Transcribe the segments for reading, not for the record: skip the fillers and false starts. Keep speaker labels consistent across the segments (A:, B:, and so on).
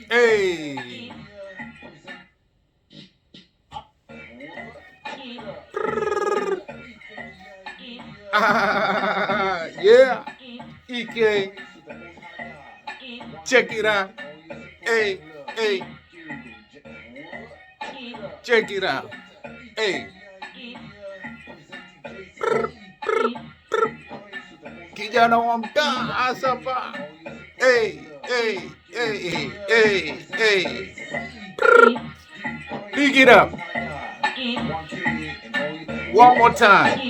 A: Hey. Yeah. EK. Check it out. Hey. Hey. Check it out. Hey. Kijana wa mtaa asapa. Hey. Hey. Hey. Hey. Hey. Pick it up. One more time.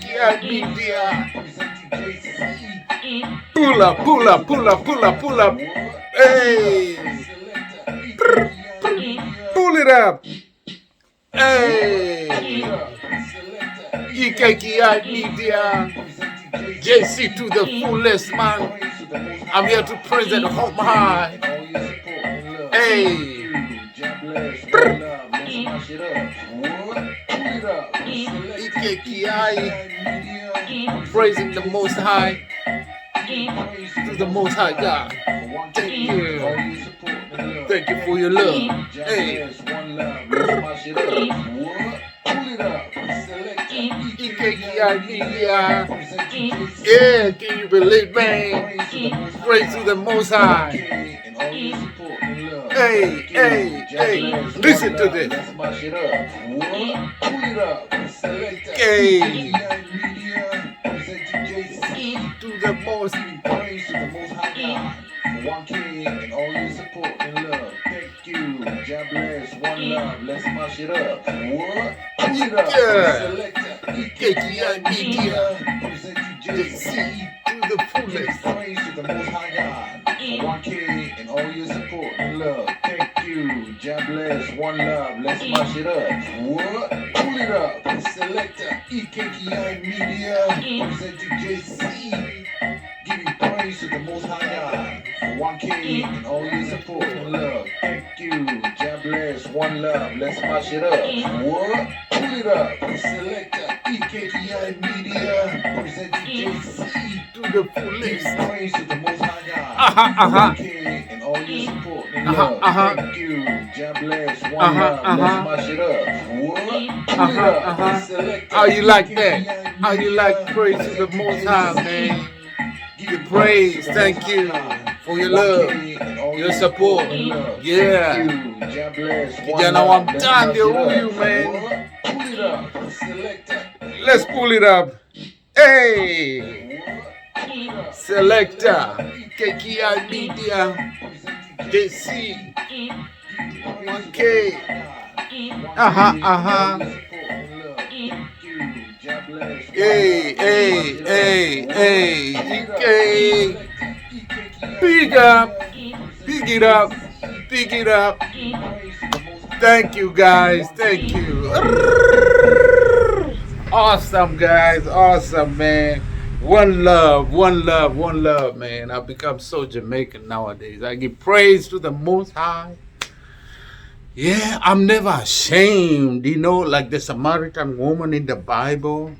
A: Yeah, media. Pull up, pull up, pull up, pull up, pull up. Hey. Pull it up. Hey. EKKI media. JC to the fullest, man. I'm here to present home high. Hey. EKKI, praising the Most High, to the Most High God. Thank you. Thank you for your love. Hey. EKKI media. Yeah, can you believe, man? Praise to the Most High. Hey, hey, hey, listen to this. Hey, to the most high God. 1K and all your support and love. Thank you. God bless. One love. Let's mash it up. What? Pull it up. Selector. EKKI media. JC to the fullest. Praise to the most high God. 1K and all your support and love. Thank you. God bless. One love. Let's mash it up. What? Pull it up. Selector. EKKI media. Presenting JC. Giving praise to the most high God. 1K and all your support and love. Thank you. God bless. One love. Let's mash it up. What? Pull it up. Selector. EKKI media. Presenting JC to the fullest. Praise to the most high God. 1K and all your support and love. Thank you. God bless. One love. Let's mash it up. What? Pull it up. Selector. How you like that? How you like praise to the most high, man? Give praise. Thank you for your love, your support. Yeah. Kijana wa mtaa ndio huyu, man. Let's pull it up. Hey. Selector. KKI media. JC. 1K. Hey, hey, hey, hey, EK. Pick up, pick it up, pick it up. Thank you, guys. Thank you. Awesome, guys. Awesome, man. One love, one love, one love, man. I've become so Jamaican nowadays. I give praise to the Most High. Yeah, I'm never ashamed, like the Samaritan woman in the Bible.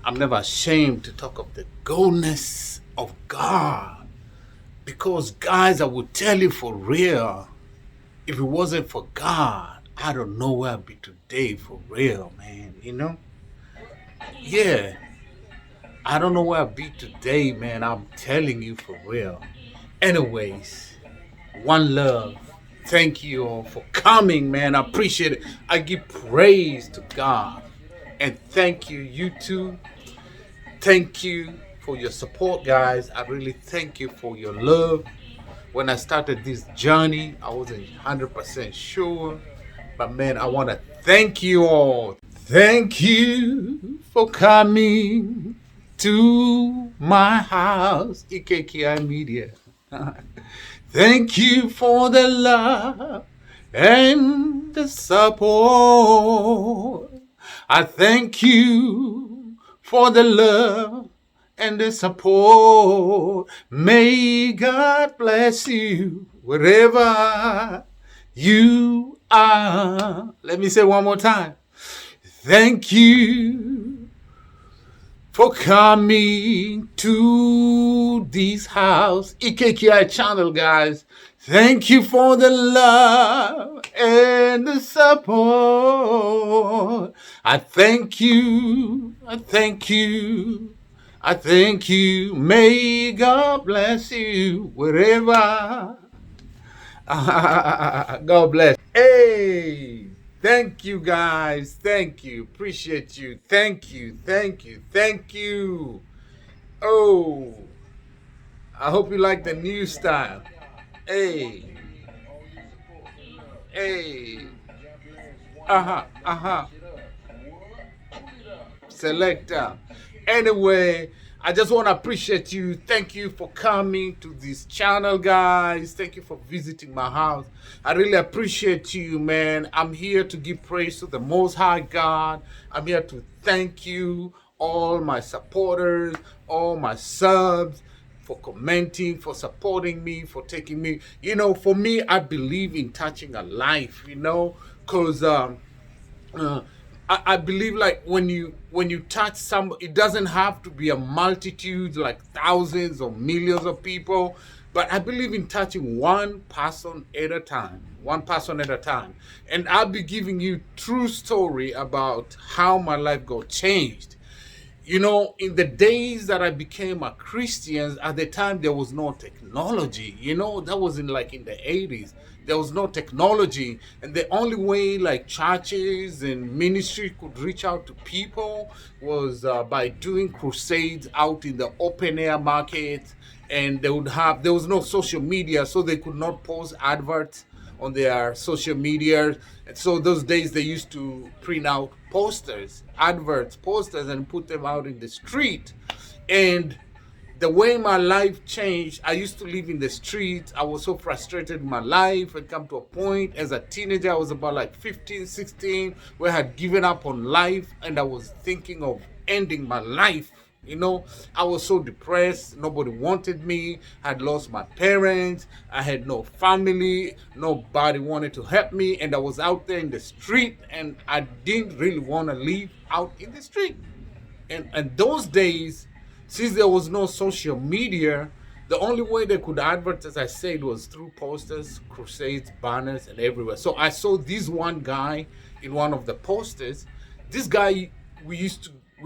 A: I'm never ashamed to talk of the goodness of God. Because, guys, I will tell you for real, if it wasn't for God, I don't know where I'd be today for real, man, Yeah, I don't know where I'd be today, man. I'm telling you for real. Anyways, one love. Thank you all for coming, man. I appreciate it. I give praise to God. And thank you, YouTube. Thank you for your support, guys. I really thank you for your love. When I started this journey, I wasn't 100% sure. But man, I want to thank you all. Thank you for coming to my house, EKKI Media. Thank you for the love and the support. I thank you for the love and the support. May God bless you wherever you are. Let me say one more time. Thank you
B: for coming to this house. EKKI channel, guys. Thank you for the love and the support. I thank you. I thank you. I thank you. May God bless you wherever. God bless. Hey, thank you guys. Thank you. Appreciate you. Thank you. Thank you. Thank you. Oh, I hope you like the new style. Hey, hey. Uh-huh. Uh-huh. Selector. Anyway, I just want to appreciate you. Thank you for coming to this channel, guys. Thank you for visiting my house. I really appreciate you, man. I'm here to give praise to the Most High God. I'm here to thank you, all my supporters, all my subs, for commenting, for supporting me, for taking me. For me, I believe in touching a life, because uh, I believe like when you touch some, it doesn't have to be a multitude like thousands or millions of people, but I believe in touching one person at a time, and I'll be giving you true story about how my life got changed. In the days that I became a Christian, at the time there was no technology. That was in the 80s. There was no technology, and the only way like churches and ministry could reach out to people was by doing crusades out in the open air market. And there was no social media, so they could not post adverts on their social media. And so those days they used to print out posters, and put them out in the street. And the way my life changed, I used to live in the street. I was so frustrated in my life. I'd come to a point as a teenager, I was about like 15, 16, where I had given up on life and I was thinking of ending my life. I was so depressed. Nobody wanted me. I had lost my parents. I had no family. Nobody wanted to help me. And I was out there in the street, and I didn't really want to live out in the street. And those days, since there was no social media, the only way they could advertise, as I said, was through posters, crusades, banners, and everywhere. So I saw this one guy in one of the posters. This guy, we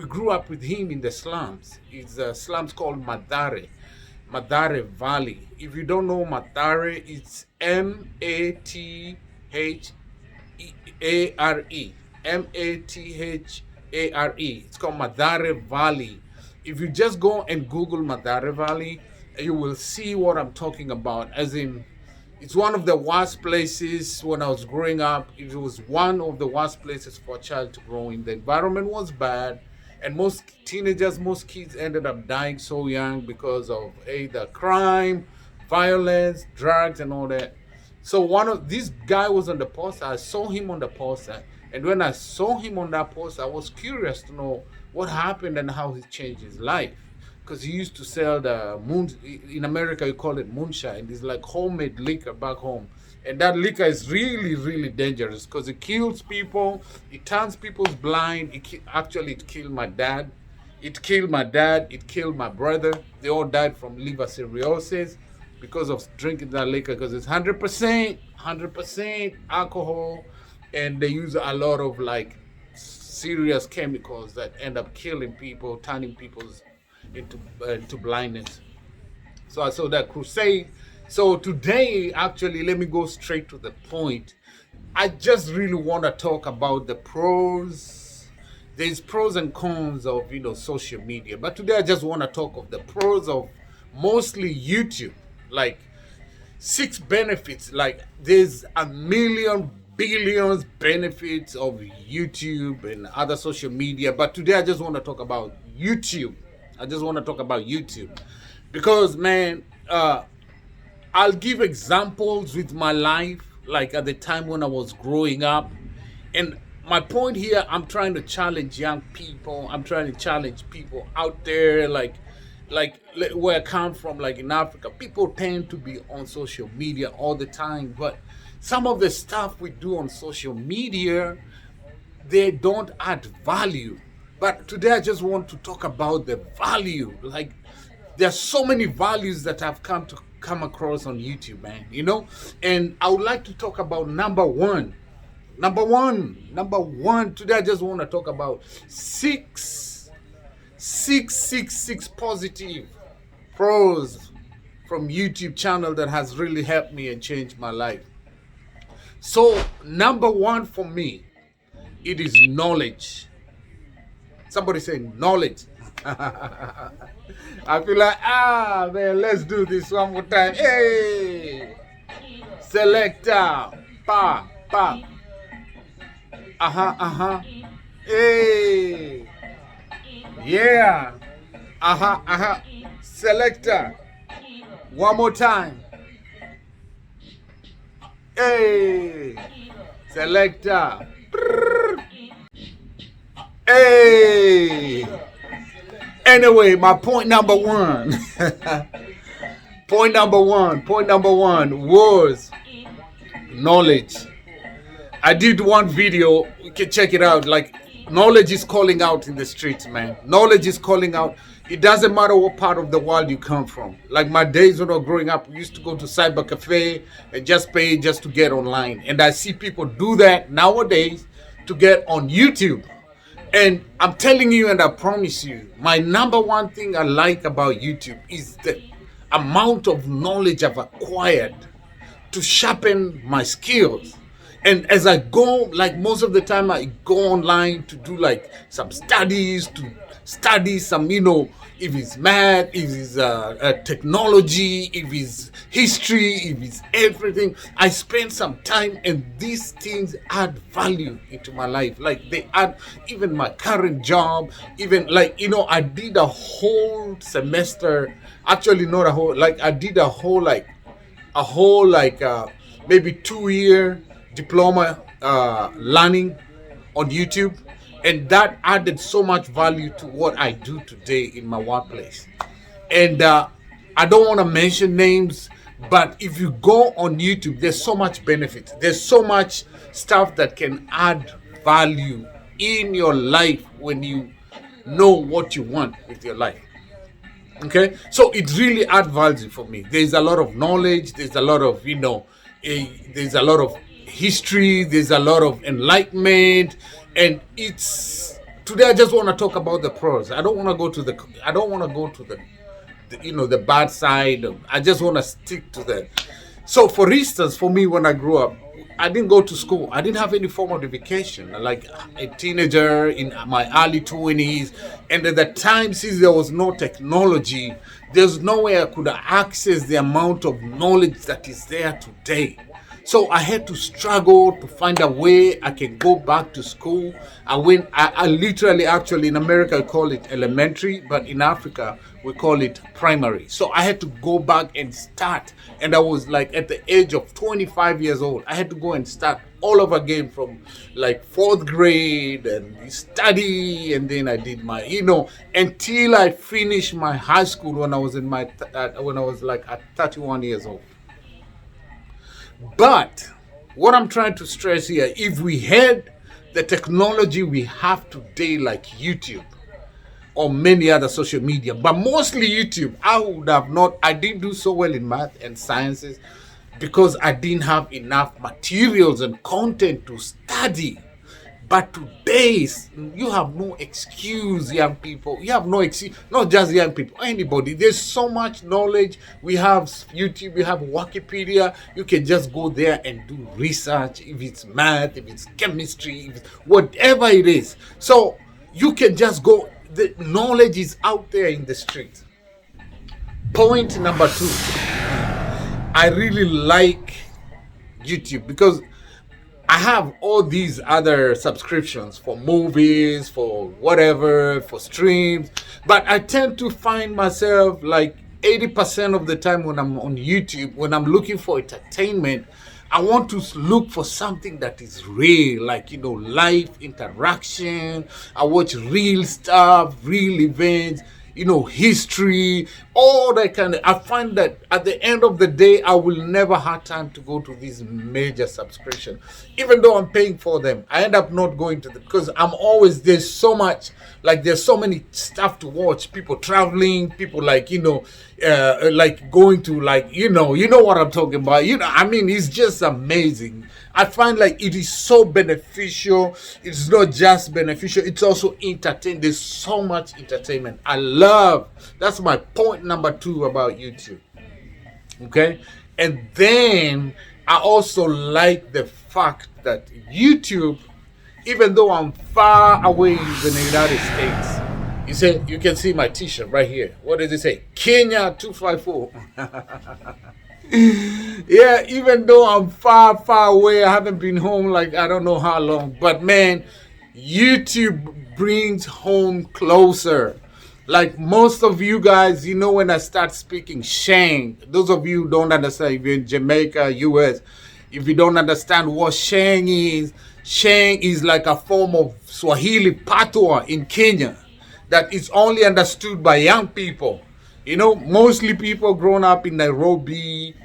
B: grew up with him in the slums. It's slums called Madare Valley. If you don't know Madare, it's Mathare. Mathare. It's called Madare Valley. If you just go and Google Madare Valley, you will see what I'm talking about. As in, it's one of the worst places when I was growing up. It was one of the worst places for a child to grow in. The environment was bad, and most kids ended up dying so young because of either crime, violence, drugs, and all that. So this guy was on the poster. I saw him on the poster, and when I saw him on that poster, I was curious to know what happened and how he changed his life. Because he used to sell the moon. In America, you call it moonshine. It's like homemade liquor back home, and that liquor is really, really dangerous because it kills people. It turns people blind. It killed my dad. It killed my dad. It killed my brother. They all died from liver cirrhosis because of drinking that liquor. Because it's 100% alcohol, and they use a lot of like serious chemicals that end up killing people, turning people's into blindness. So I saw that crusade. So today, actually, let me go straight to the point. I just really want to talk about the pros. There's pros and cons of social media, but today I just want to talk of the pros of mostly YouTube. Like 6 benefits. Like there's a million billions benefits of YouTube and other social media, but today I just want to talk about YouTube. Because, man, I'll give examples with my life, like at the time when I was growing up. And my point here, I'm trying to challenge young people. I'm trying to challenge people out there, like where I come from, like in Africa. People tend to be on social media all the time, but some of the stuff we do on social media, they don't add value. But today I just want to talk about the value. Like, there's so many values that I've come across on YouTube, man. And I would like to talk about number one. Number one. Today I just want to talk about six positive pros from YouTube channel that has really helped me and changed my life. So number one for me, it is knowledge. Somebody say knowledge. I feel like, man, let's do this one more time. Hey, selector, pa. Hey, yeah. Selector. One more time. Hey, selector. Hey. Anyway, my point number one. Point number one was knowledge. I did one video. You can check it out. Like, knowledge is calling out in the streets, man. Knowledge is calling out. It doesn't matter what part of the world you come from. Like, my days when I was growing up, we used to go to cyber cafe and just pay just to get online. And I see people do that nowadays to get on YouTube. And I'm telling you, and I promise you, my number one thing I like about YouTube is the amount of knowledge I've acquired to sharpen my skills. And as I go, like, most of the time I go online to do like some studies, to study some, if it's math, if it's technology, if it's history, if it's everything. I spend some time, and these things add value into my life. Like, they add, even my current job, even like, I did a whole semester, actually not a whole, like I did a whole maybe 2-year diploma learning on YouTube, and that added so much value to what I do today in my workplace. And I don't want to mention names, but if you go on YouTube, there's so much benefit. There's so much stuff that can add value in your life when you know what you want with your life. Okay, so it really adds value for me. There's a lot of knowledge. There's a lot of there's a lot of history. There's a lot of enlightenment, and it's today. I just want to talk about the pros. I don't want to go to the the bad side. I just want to stick to that. So, for instance, for me, when I grew up, I didn't go to school. I didn't have any formal education. Like a teenager in my early 20s, and at the time, since there was no technology, there's no way I could access the amount of knowledge that is there today. So I had to struggle to find a way I can go back to school. I literally, actually, in America, we call it elementary, but in Africa, we call it primary. So I had to go back and start. And I was like at the age of 25 years old. I had to go and start all over again from like 4th grade and study. And then I did my, until I finished my high school when I was like at 31 years old. But what I'm trying to stress here, if we had the technology we have today, like YouTube or many other social media, but mostly YouTube, I didn't do so well in math and sciences because I didn't have enough materials and content to study. But today, you have no excuse, young people. You have no excuse, not just young people, anybody. There's so much knowledge. We have YouTube, we have Wikipedia. You can just go there and do research, if it's math, if it's chemistry, if it's whatever it is. So you can just go, the knowledge is out there in the street. Point number 2. I really like YouTube because I have all these other subscriptions for movies, for whatever, for streams. But I tend to find myself like 80% of the time when I'm on YouTube, when I'm looking for entertainment, I want to look for something that is real, like, live interaction. I watch real stuff, real events, history, all that kind of, I find that at the end of the day, I will never have time to go to these major subscription. Even though I'm paying for them, I end up not going to them because I'm always, there's so much, like there's so many stuff to watch. People traveling, people like, like going to like, you know what I'm talking about. I mean, it's just amazing. I find like it is so beneficial. It's not just beneficial, it's also entertaining. There's so much entertainment. That's my point number 2 about YouTube. Okay? And then I also like the fact that YouTube, even though I'm far away in the United States, you can see my t-shirt right here. What does it say? Kenya 254. Yeah, even though I'm far, far away, I haven't been home like I don't know how long. But man, YouTube brings home closer. Like most of you guys, when I start speaking Shang, those of you who don't understand, if you're in Jamaica, US, if you don't understand what Shang is like a form of Swahili patois in Kenya that is only understood by young people. Mostly people grown up in Nairobi,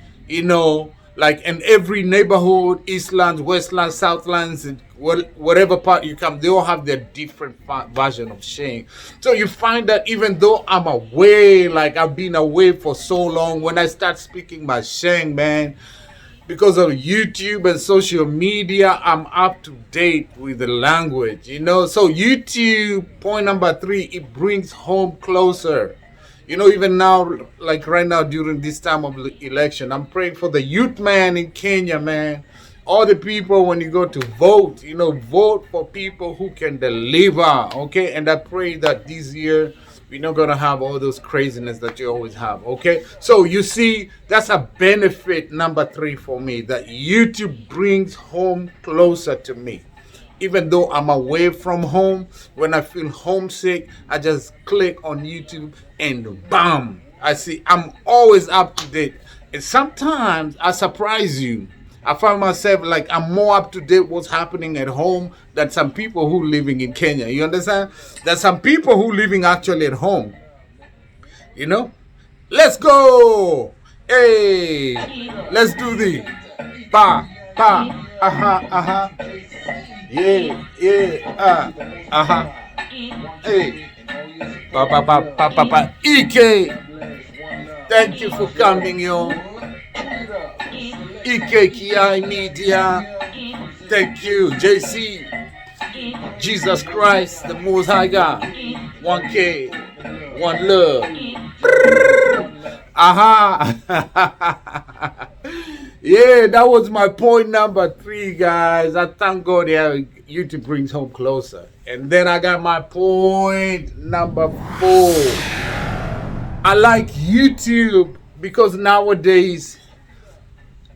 B: like in every neighborhood, Eastlands, Westlands, Southlands, and whatever part you come, they all have their different version of Sheng. So you find that even though I'm away, like I've been away for so long, when I start speaking my Sheng, man, because of YouTube and social media, I'm up to date with the language, So YouTube, point number 3, it brings home closer. Even now, like right now during this time of the election, I'm praying for the youth, man, in Kenya, man. All the people, when you go to vote, vote for people who can deliver, okay? And I pray that this year, we're not going to have all those craziness that you always have, okay? So you see, that's a benefit number 3 for me, that YouTube brings home closer to me. Even though I'm away from home, when I feel homesick, I just click on YouTube and bam, I'm always up to date. And sometimes I surprise you. I find myself like I'm more up to date what's happening at home than some people who living in Kenya. You understand? There's some people who living actually at home. Let's go. Hey, let's do this. Pa, pa, aha. Yeah, hey, EK, thank you for coming, yo. EK Ki Media, thank you, JC, Jesus Christ, the Most High God, 1K, one love. Yeah, that was my point number 3, guys. I thank God YouTube brings home closer. And then I got my point number 4. I like YouTube because nowadays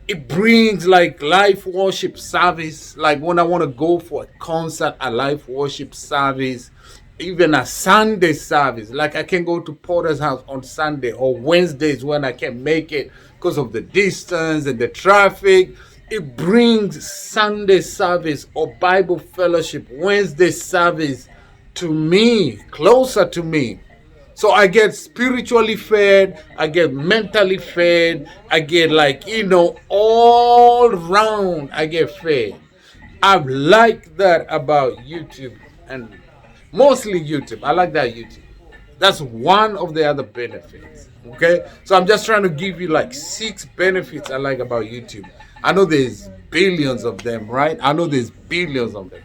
B: it brings like live worship service. Like when I want to go for a concert, a live worship service, even a Sunday service. Like I can go to Porter's house on Sunday or Wednesdays when I can't make it because of the distance and the traffic. It brings Sunday service or Bible fellowship, Wednesday service to me, closer to me. So I get spiritually fed, I get mentally fed, I get like, all round I get fed. I like that about YouTube, and mostly YouTube. I like that YouTube. That's one of the other benefits. Okay? So I'm just trying to give you like 6 benefits I like about YouTube. I know there's billions of them, right? I know there's billions of them.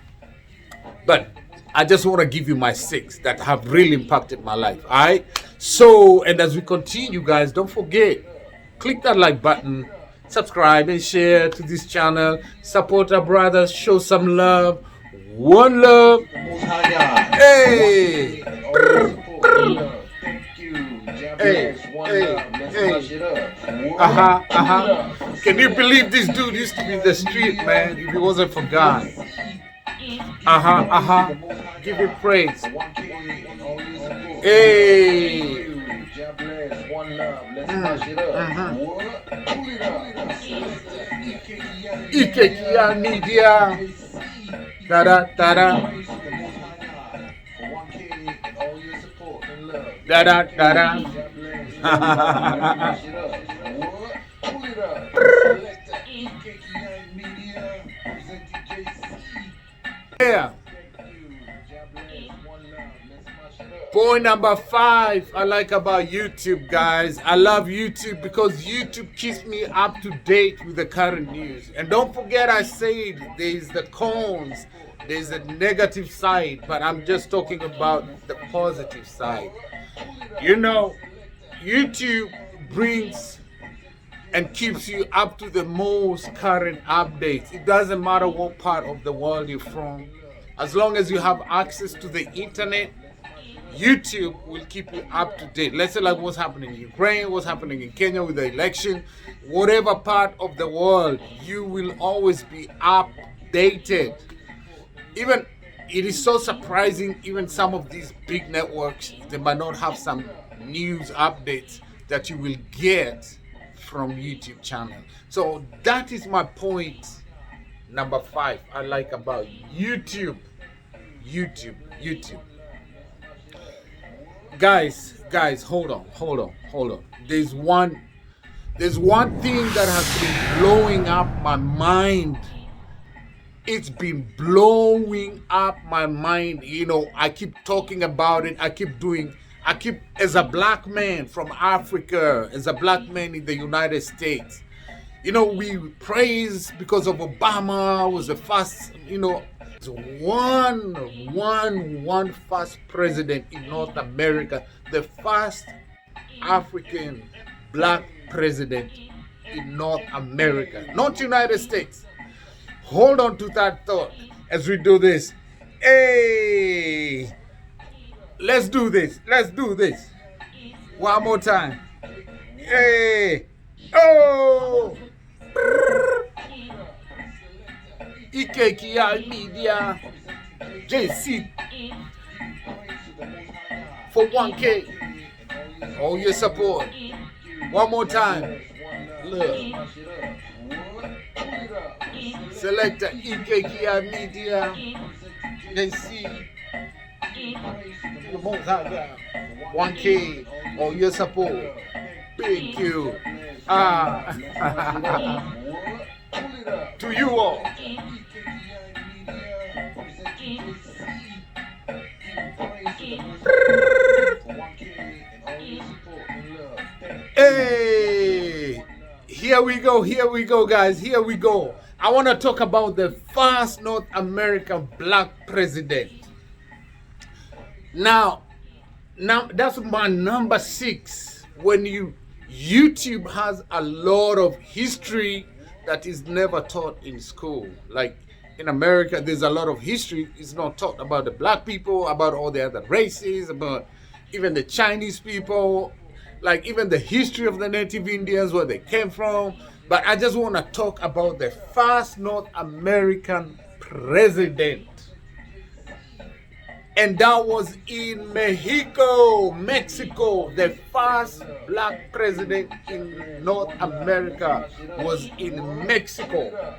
B: But I just want to give you my 6 that have really impacted my life. All right? So, and as we continue, guys, don't forget, click that like button, subscribe and share to this channel. Support our brothers, show some love. One love. Hey. Hey. Can you believe this dude used to be in the street, man, if it wasn't for God? Give it praise. Hey. EK Media. Da-da. Da-da.
A: Mash it up. What? Pull it up. Select the EKKI Media. Presenting JC.
B: Yeah.
A: Thank you. God bless. One love. Let's mash it up.
B: Point number 5 I like about YouTube, guys. I love YouTube because YouTube keeps me up to date with the current news. And don't forget, I said there's the cons, there's the negative side, but I'm just talking about the positive side. You know, YouTube brings and keeps you up to the most current updates. It doesn't matter what part of the world you're from. As long as you have access to the internet, YouTube will keep you up to date. Let's say like what's happening in Ukraine, what's happening in Kenya with the election, whatever part of the world, you will always be updated. Even it is so surprising, even some of these big networks, they might not have some news updates that you will get from YouTube channel. So that is my point number 5 I like about YouTube. Guys, hold on. There's one thing that has been blowing up my mind. It's been blowing up my mind. You know, I keep talking about it. I keep, as a black man from Africa, as a black man in the United States, you know, we praise because of Obama was the first, you know, one first president in North America, the first African black president in North America, not United States. Hold on to that thought as we do this. Hey, let's do this. One more time. Hey, oh. EKKI Media, JC for 1K. All your support. One more time. Look. Select the EKKI Media, JC. 1K. All your support. Thank you. To you all. Hey, here we go, guys. Here we go. I want to talk about the first North American black president. Now that's my number 6. When YouTube has a lot of history that is never taught in school. Like in America, there's a lot of history. It's not taught about the black people, about all the other races, about even the Chinese people, like even the history of the native Indians, where they came from. But I just want to talk about the first North American president. And that was in Mexico. The first black president in North America was in Mexico.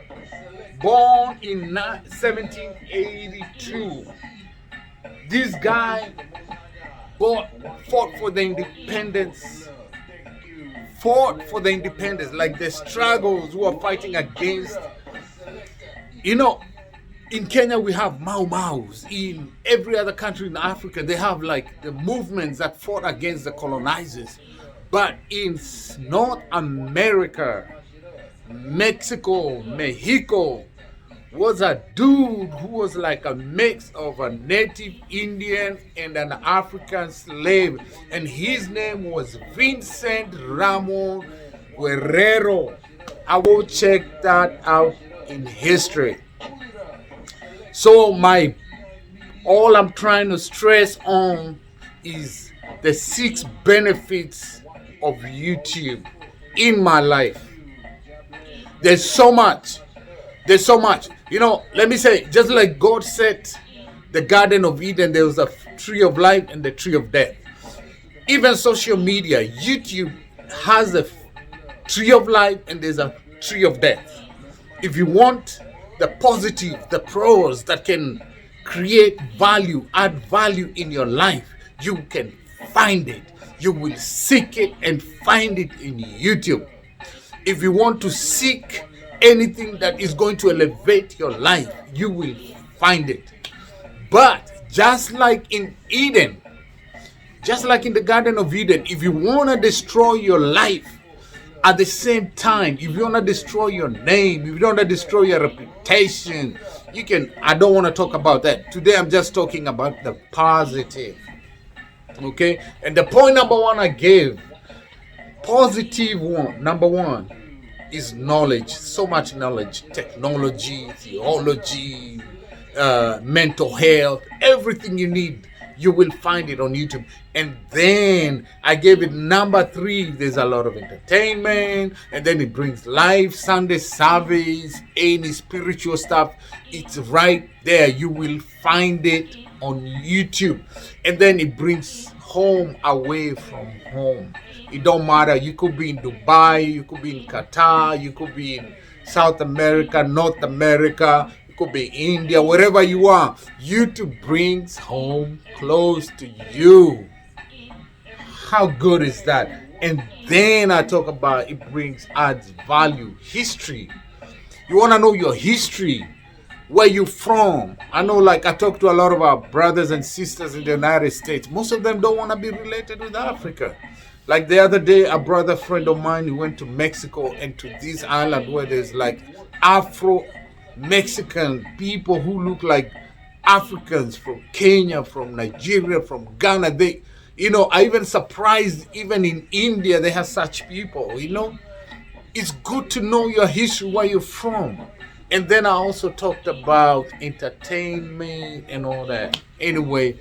B: Born in 1782. This guy fought for the independence. Like the struggles who are fighting against, you know, in Kenya we have Mau Maus. In every other country in Africa they have like the movements that fought against the colonizers. But in North America, Mexico was a dude who was like a mix of a native Indian and an African slave, and his name was Vincent Ramon Guerrero. I will check that out in history. So all I'm trying to stress on is the 6 benefits of YouTube in my life. There's so much. You know, let me say, just like God said, the Garden of Eden, there was a tree of life and the tree of death. Even social media, YouTube has a tree of life and there's a tree of death. If you want the positive, the pros that can create value, add value in your life, you can find it. you will seek it and find it in YouTube. If you want to seek anything that is going to elevate your life, you will find it. But just like in Eden, just like in the Garden of Eden, if you want to destroy your life, at the same time, if you want to destroy your name, if you want to destroy your reputation, you can. I don't want to talk about that. Today I'm just talking about the positive. Okay? And the point number one I gave, positive one, number one, is knowledge. So much knowledge, technology, theology, mental health, everything you need, you will find it on YouTube. And then I gave it number three. There's a lot of entertainment, and then it brings live Sunday service, any spiritual stuff. It's right there. You will find it on YouTube. And then it brings home away from home. It don't matter. You could be in Dubai, you could be in Qatar, you could be in South America, North America, you could be India, wherever you are. YouTube brings home close to you. How good is that? And then I talk about it adds value, history. You want to know your history, where you from. I know, like, I talk to a lot of our brothers and sisters in the United States. Most of them don't want to be related with Africa. Like the other day, a brother friend of mine who went to Mexico and to this island where there's like Afro-Mexican people who look like Africans from Kenya, from Nigeria, from Ghana. They, I even surprised, even in India, they have such people, It's good to know your history, where you're from. And then I also talked about entertainment and all that. Anyway,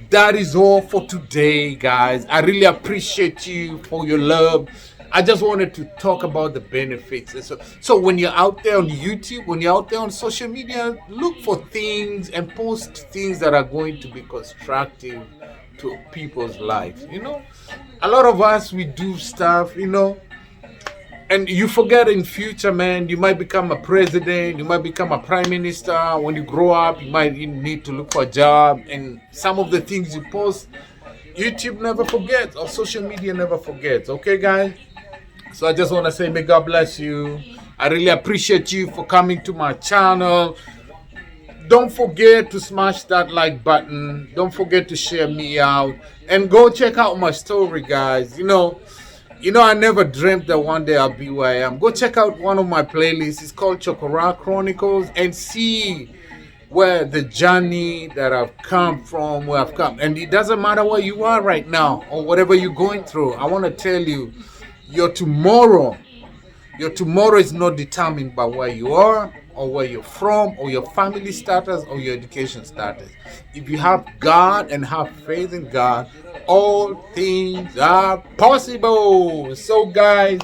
B: that is all for today, guys. I really appreciate you for your love. I just wanted to talk about the benefits. And so when you're out there on YouTube, when you're out there on social media, look for things and post things that are going to be constructive to people's lives. A lot of us, we do stuff, and you forget in future, man, you might become a president, you might become a prime minister. When you grow up, you might need to look for a job. And some of the things you post, YouTube never forgets, or social media never forgets. Okay, guys? So I just want to say, may God bless you. I really appreciate you for coming to my channel. Don't forget to smash that like button. Don't forget to share me out. And go check out my story, guys. I never dreamt that one day I'll be where I am. Go check out one of my playlists. It's called Chokora Chronicles, and see where the journey that I've come from, where I've come. And it doesn't matter where you are right now or whatever you're going through. I want to tell you, your tomorrow is not determined by where you are or where you're from or your family status or your education status. If you have God and have faith in God, all things are possible. So, guys,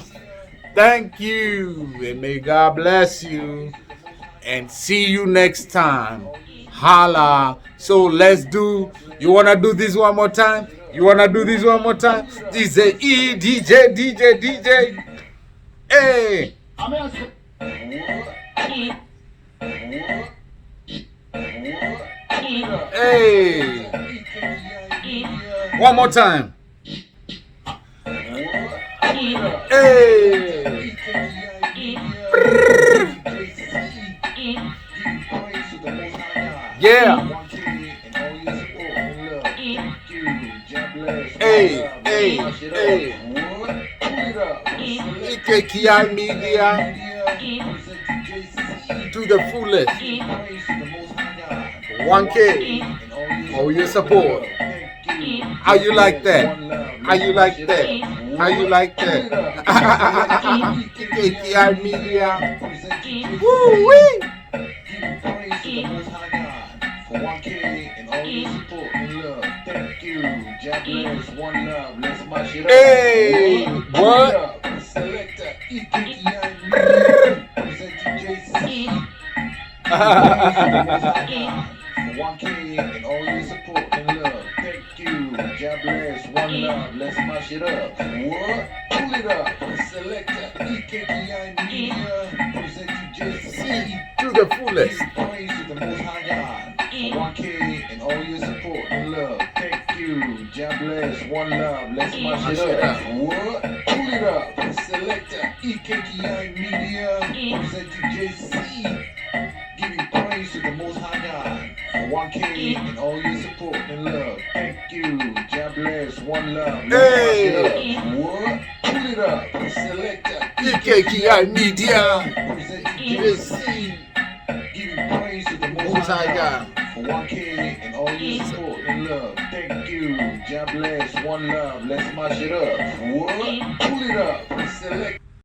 B: thank you, and may God bless you, and see you next time. Holla. So you want to do this one more time? DJ E, DJ. Hey. Hey. One more time. Hey. Yeah. Hey. EKKI Media to the fullest. 1K. All your support. How you like that? EKKI Media. Woo-wee. For 1K and all your support and love. Thank you. God bless. One love. Let's mash it up. Hey, what? Selector EKKI presenting JC. For 1K and all your support and love. Thank you. God bless. One love. Let's mash it up. What? Pull it up. Selector EKKI Media presenting JC to the fullest.
A: Praise to the Most High God. 1K and all your support and love. Thank you. God bless. bless, one love, let's mash it up. What? Pull it up. Selector EKKI Media, presenting JC. Giving praise to the Most High God for 1K and all your support and love. Thank you. God bless, one love, let's mash it up. What? Pull it up. Selector
B: EKKI Media,
A: presenting JC. Giving praise to the Most High God for 1K and all your support and love. Thank you. God bless. One love. Let's mash it up. What? Pull it up. Select.